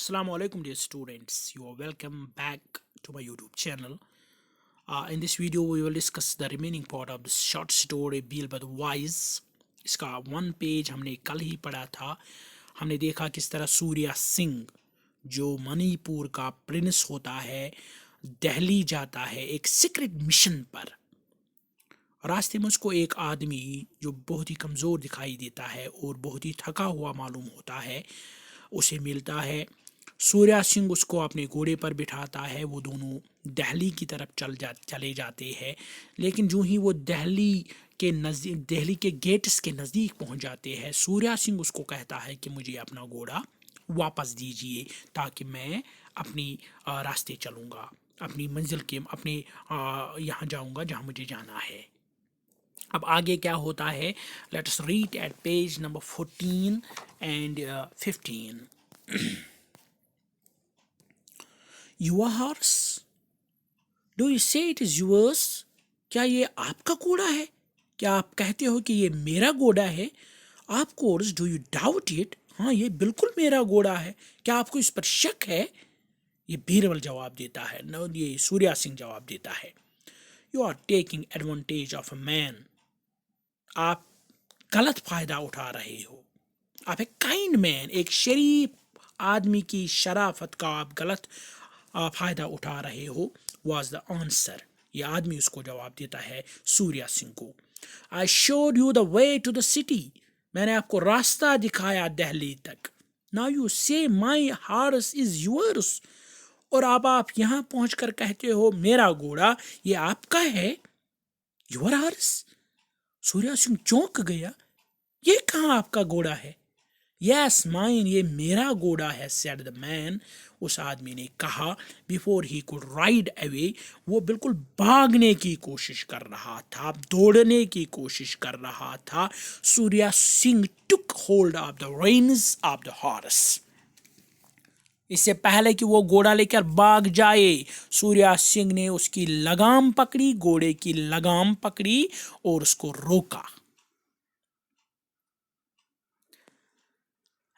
Assalamu alaikum dear students, you are welcome back to my YouTube channel. In this video we will discuss the remaining part of the short story Beal by the Wise. इसका 1 page हमने कल ही पढ़ा था. हमने देखा किस तरह सूर्या सिंह जो मणिपुर का प्रिंस होता है दिल्ली जाता है एक सीक्रेट मिशन पर. रास्ते में उसको एक आदमी जो बहुत ही कमज़ोर दिखाई देता है और बहुत ही थका हुआ मालूम होता है उसे मिलता है. सूर्या सिंह उसको अपने घोड़े पर बिठाता है. वो दोनों दिल्ली की तरफ चले जाते हैं. लेकिन जो ही वो दिल्ली के गेट्स के नज़दीक पहुंच जाते हैं सूर्या सिंह उसको कहता है कि मुझे अपना घोड़ा वापस दीजिए ताकि मैं अपनी रास्ते चलूँगा, अपनी मंजिल के अपने यहाँ जाऊँगा जहाँ मुझे जाना है. अब आगे क्या होता है, let us read eight page number 14 and 15. Your horse? Do you say it is yours? क्या ये आपका घोड़ा है? क्या आप कहते हो कि ये मेरा घोड़ा है? Of course, do you doubt it? हाँ, ये बिल्कुल मेरा घोड़ा है. क्या आपको इस पर शक है? ये बीरबल जवाब देता है. न, ये सूर्या सिंह जवाब देता है. You are taking advantage of a man. आप गलत फायदा उठा रहे हो. आप एक काइंड मैन, एक शरीफ आदमी की शराफत का आप गलत फ़ायदा उठा रहे हो. Was the answer. ये आदमी उसको जवाब देता है सूर्या सिंह को. I showed you the way to the city. मैंने आपको रास्ता दिखाया दिल्ली तक. नाउ यू से माई हॉर्स इज़ यूअर्स. और अब आप यहाँ पहुँच कर कहते हो मेरा घोड़ा ये आपका है. Your horse. सूर्या सिंह चौंक गया. ये कहाँ आपका घोड़ा है? यस माइन, ये मेरा घोड़ा है, सेड द मैन. उस आदमी ने कहा. Before he could ride away. वो बिल्कुल भागने की कोशिश कर रहा था, दौड़ने की कोशिश कर रहा था. Surya Singh took hold of the reins of the horse. इससे पहले कि वो घोड़ा लेकर भाग जाए सूर्या सिंह ने उसकी लगाम पकड़ी, घोड़े की लगाम पकड़ी और उसको रोका.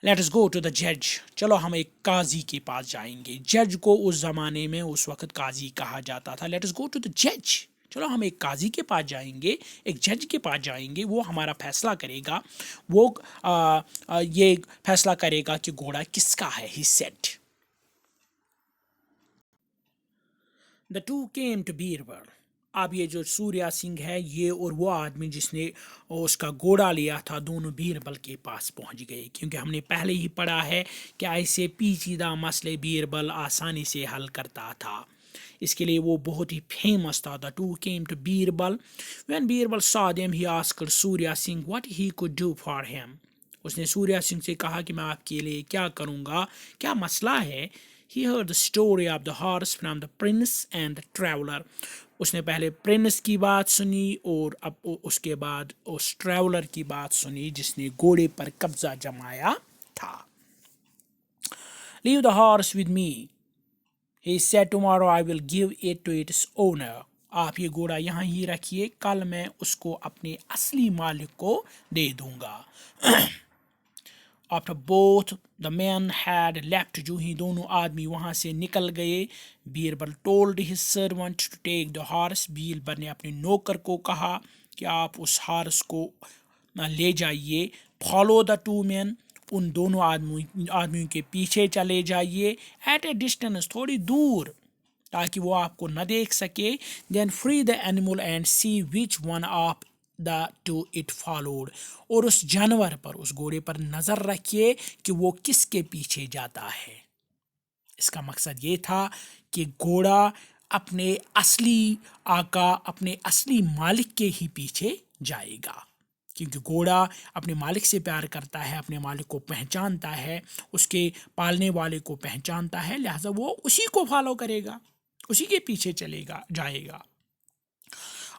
Let us go to the जज. चलो हम एक काजी के पास जाएंगे. जज को उस ज़माने में उस वक्त काजी कहा जाता था. Let us go to the जज. चलो हम एक काजी के पास जाएंगे, एक जज के पास जाएंगे. वो हमारा फैसला करेगा. वो ये फैसला करेगा कि घोड़ा किसका है. He said. The two came to Birbal. अब ये जो सूर्या सिंह है ये और वो आदमी जिसने उसका घोड़ा लिया था दोनों बीरबल के पास पहुंच गए. क्योंकि हमने पहले ही पढ़ा है कि ऐसे पेचीदा मसले बीरबल आसानी से हल करता था. इसके लिए वो बहुत ही फेमस था. The two came to Birbal. When Birbal saw them he asked Surya Singh what he could do for him. उसने सूर्या सिंह से कहा कि मैं आपके लिए क्या करूँगा, क्या मसला है. He heard the story of the horse from the prince and the traveler. उसने पहले प्रिंस की बात सुनी और अब उसके बाद उस ट्रैवलर की बात सुनी जिसने घोड़े पर कब्जा जमाया था. Leave the horse with me. He said tomorrow I will give it to its owner. आप ये घोड़ा यहाँ ही रखिए, कल मैं उसको अपने असली मालिक को दे दूंगा. After both the men had left, जो ही दोनों आदमी वहाँ से निकल गए, Birbal told his servant to take the horse. Birbal ने अपने नौकर को कहा कि आप उस हार्स को ले जाइए. Follow the two men. उन दोनों आदमियों के पीछे चले जाइए. At a distance, थोड़ी दूर, ताकि वो आपको न देख सके. Then free the animal and see which one of the two it followed. और उस जानवर पर, उस घोड़े पर नज़र रखिए कि वो किसके पीछे जाता है. इसका मकसद ये था कि घोड़ा अपने असली आका, अपने असली मालिक के ही पीछे जाएगा. क्योंकि घोड़ा अपने मालिक से प्यार करता है, अपने मालिक को पहचानता है, उसके पालने वाले को पहचानता है, लिहाजा वो उसी को फॉलो करेगा, उसी के पीछे चलेगा, जाएगा.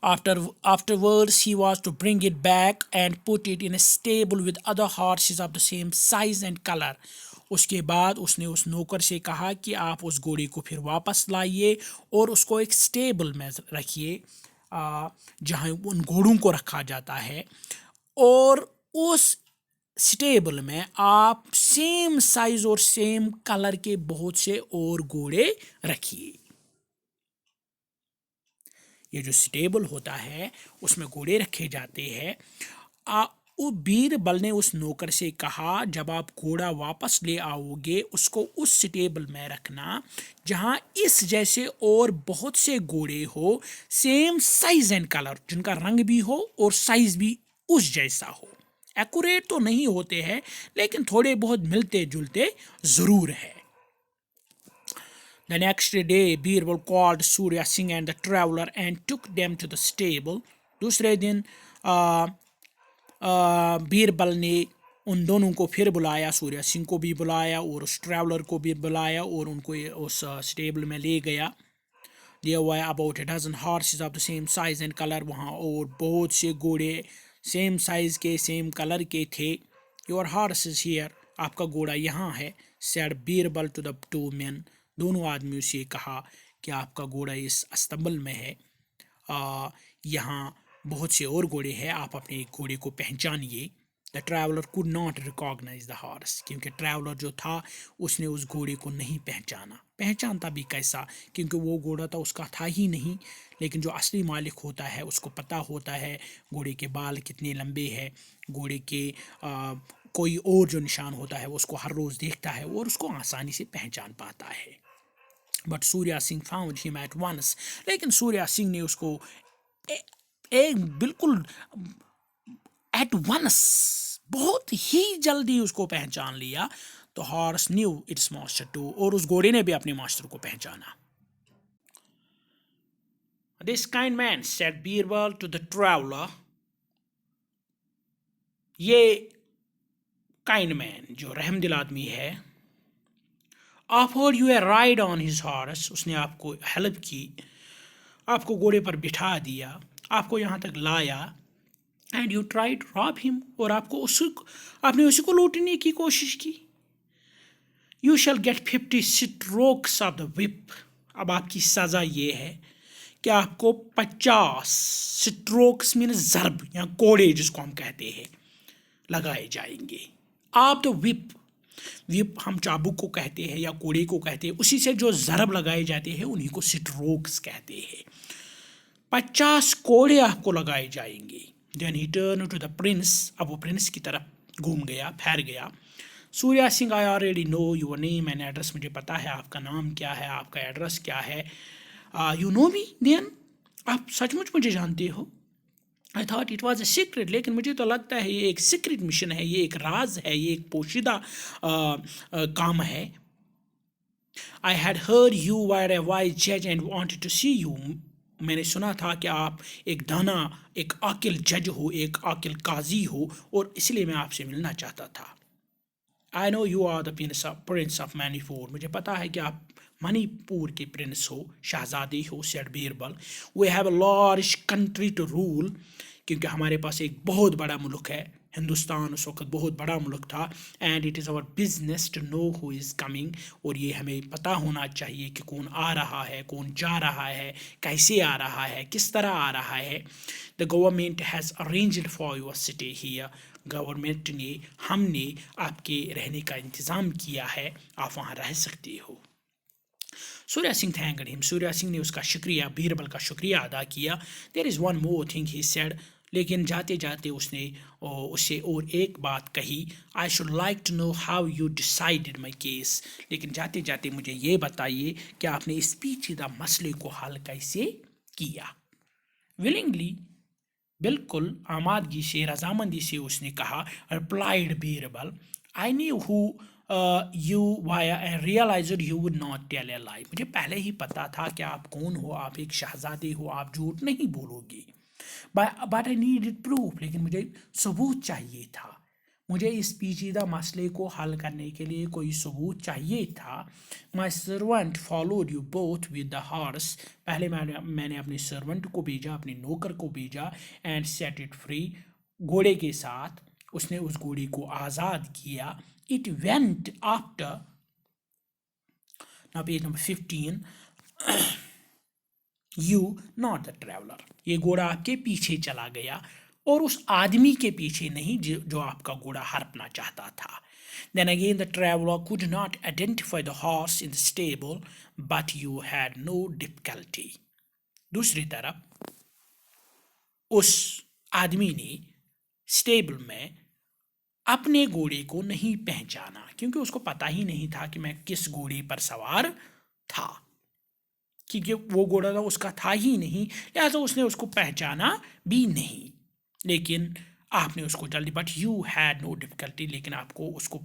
Afterwards, he was to bring it back and put it in a stable with other horses of the same size and color. उसके बाद उसने उस नौकर से कहा कि आप उस घोड़े को फिर वापस लाइए और उसको एक स्टेबल में रखिए जहाँ उन घोड़ों को रखा जाता है. और उस स्टेबल में आप सेम साइज और सेम कलर के बहुत से और घोड़े रखिए। ये जो स्टेबल होता है उसमें घोड़े रखे जाते हैं। वो बीरबल ने उस नौकर से कहा, जब आप घोड़ा वापस ले आओगे उसको उस स्टेबल में रखना जहां इस जैसे और बहुत से घोड़े हो, सेम साइज एंड कलर, जिनका रंग भी हो और साइज भी उस जैसा हो। एक्यूरेट तो नहीं होते हैं लेकिन थोड़े बहुत मिलते जुलते जरूर है। The next day, Birbal called Surya Singh and the traveler and took them to the stable. दूसरे दिन बीरबल ने उन दोनों को फिर बुलाया, सूर्या सिंह को भी बुलाया और उस ट्रैवलर को भी बुलाया और उनको उस स्टेबल में ले गया। There were about a dozen horses of the same size and color. वहाँ और बहुत से घोड़े सेम साइज के सेम कलर के थे। Your horse is here. आपका घोड़ा यहाँ है, said Birbal to the two men. दोनों आदमियों से कहा कि आपका घोड़ा इस अस्तबल में है। यहाँ बहुत से और घोड़े हैं, आप अपने एक घोड़े को पहचानिए। The traveller could not recognise the horse, क्योंकि ट्रैवलर जो था उसने उस घोड़े को नहीं पहचाना। पहचानता भी कैसा, क्योंकि वो घोड़ा तो उसका था ही नहीं। लेकिन जो असली मालिक होता है उसको पता होता है घोड़े के बाल कितने लंबे हैं, घोड़े के कोई और जो निशान होता है वो उसको हर रोज़ देखता है और उसको आसानी से पहचान पाता है। But Surya Singh found him at once, लेकिन सूर्या सिंह ने उसको एक बिल्कुल एट वंस, बहुत ही जल्दी उसको पहचान लिया। तो horse knew its master too, और उस घोड़े ने भी अपने मास्टर को पहचाना। This kind man said Birbal to the traveller, ये काइंड मैन जो रहमदिल आदमी है, offered you a ride on his horse, उसने आपको हेल्प की, आपको घोड़े पर बिठा दिया, आपको यहाँ तक लाया। And you try to rob him, और आपने उसी को लूटने की कोशिश की। You shall get 50 strokes of the whip, अब आपकी सज़ा ये है कि आपको 50 स्ट्रोक्स मीन ज़रब या कोड़े जिसको हम कहते हैं लगाए जाएंगे। आप तो विप हम चाबुक को कहते हैं या कोड़े को कहते हैं, उसी से जो ज़रब लगाए जाते हैं उन्हीं को स्ट्रोक्स कहते हैं। 50 कोड़े आपको लगाए जाएंगे। Then he turn to the prince, अब वो प्रिंस की तरफ घूम गया, फैर गया। Surya Singh, I already know your name and address, मुझे पता है आपका नाम क्या है, आपका एड्रेस क्या है। यू नो मी देन, आप सचमुच मुझे जानते हो। I thought it was a secret, लेकिन मुझे तो लगता है ये एक सीक्रेट मिशन है, ये एक राज है, ये एक पोशीदा काम है। I had heard you were a wise जज and wanted to see you, मैंने सुना था कि आप एक दाना, एक आकिल जज हो, एक आकिल काजी हो, और इसलिए मैं आपसे मिलना चाहता था। I know you are the prince of Manipur, मुझे पता है कि आप मणिपुर के प्रिंस हो, शहजादी हो, said Birbal. We have a large country to rule, क्योंकि हमारे पास एक बहुत बड़ा मुल्क है, हिंदुस्तान उस वक्त बहुत बड़ा मुल्क था। And it is our business to know who is coming, और ये हमें पता होना चाहिए कि कौन आ रहा है, कौन जा रहा है, कैसे आ रहा है, किस तरह आ रहा है। The government has arranged for your city here, government ने, हमने आपके रहने का इंतज़ाम किया है, आप वहाँ रह सकते हो। सूर्या सिंह थैंक्ड हिम, सूर्या सिंह ने उसका शुक्रिया, बीरबल का शुक्रिया अदा किया। There is one more thing he said, लेकिन जाते जाते उसने उससे और एक बात कही। I should like to know how you decided my case, लेकिन जाते जाते मुझे ये बताइए कि आपने इस पेचीदा मसले को हल कैसे किया। विलिंगली, बिल्कुल आमादगी से, रजामंदी से उसने कहा। Replied Birbal, I knew who you were and realised you would not tell a lie, मुझे पहले ही पता था कि आप कौन हो, आप एक शहजादी हो, आप झूठ नहीं बोलोगे। बट आई नीडेड प्रूफ, लेकिन मुझे सबूत चाहिए था, मुझे इस पेचीदा मसले को हल करने के लिए कोई सबूत चाहिए था। My servant followed you both with the horse, पहले मैंने अपने सर्वेंट को भेजा, अपने नौकर को भेजा। एंड सेट इट फ्री, घोड़े के साथ उसने उस घोड़े को आज़ाद किया। It went after, now page number 15, you not the traveller, ये घोड़ा आपके पीछे चला गया। اور اس آدمی کے پیچھے نہیں جو آپ کا گھوڑا ہڑپنا چاہتا تھا. Then again the traveler could not identify the horse in the stable, but you had no difficulty. دوسری طرف اس آدمی نے اسٹیبل میں اپنے گھوڑے کو نہیں پہچانا کیونکہ اس کو پتہ ہی نہیں تھا کہ میں کس گھوڑے پر سوار تھا، کیونکہ وہ گھوڑا اس کا تھا ہی نہیں، لہٰذا اس نے اس کو پہچانا بھی نہیں. لیکن آپ نے اس کو جلدی but you had no difficulty, لیکن آپ کو اس کو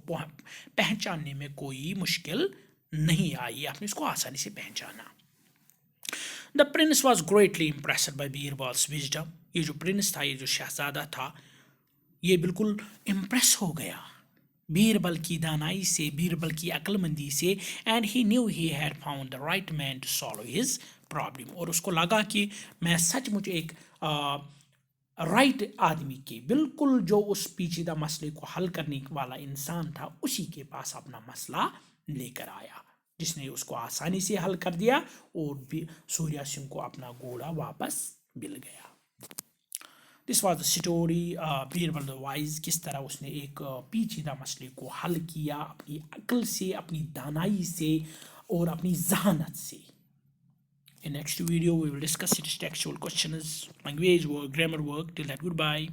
پہچاننے میں کوئی مشکل نہیں آئی، آپ نے اس کو آسانی سے پہچانا. The prince was greatly impressed by Birbal's wisdom. یہ جو پرنس تھا، یہ جو شہزادہ تھا، یہ بالکل امپریس ہو گیا بیربل کی دانائی سے، بیربل کی عقل مندی سے. And he knew he had found the right man to solve his problem. اور اس کو لگا کہ میں سچ مچ ایک رائٹ آدمی کے، بالکل جو اس پیچیدہ مسئلے کو حل کرنے والا انسان تھا، اسی کے پاس اپنا مسئلہ لے کر آیا، جس نے اس کو آسانی سے حل کر دیا اور بھی سوریا سنگھ کو اپنا گھوڑا واپس مل گیا. This was the story Birbal the wise, کس طرح اس نے ایک پیچیدہ مسئلے کو حل کیا اپنی عقل سے، اپنی دانائی سے اور اپنی ذہانت سے. In next video we will discuss its textual questions, language work, grammar work. Till that, goodbye.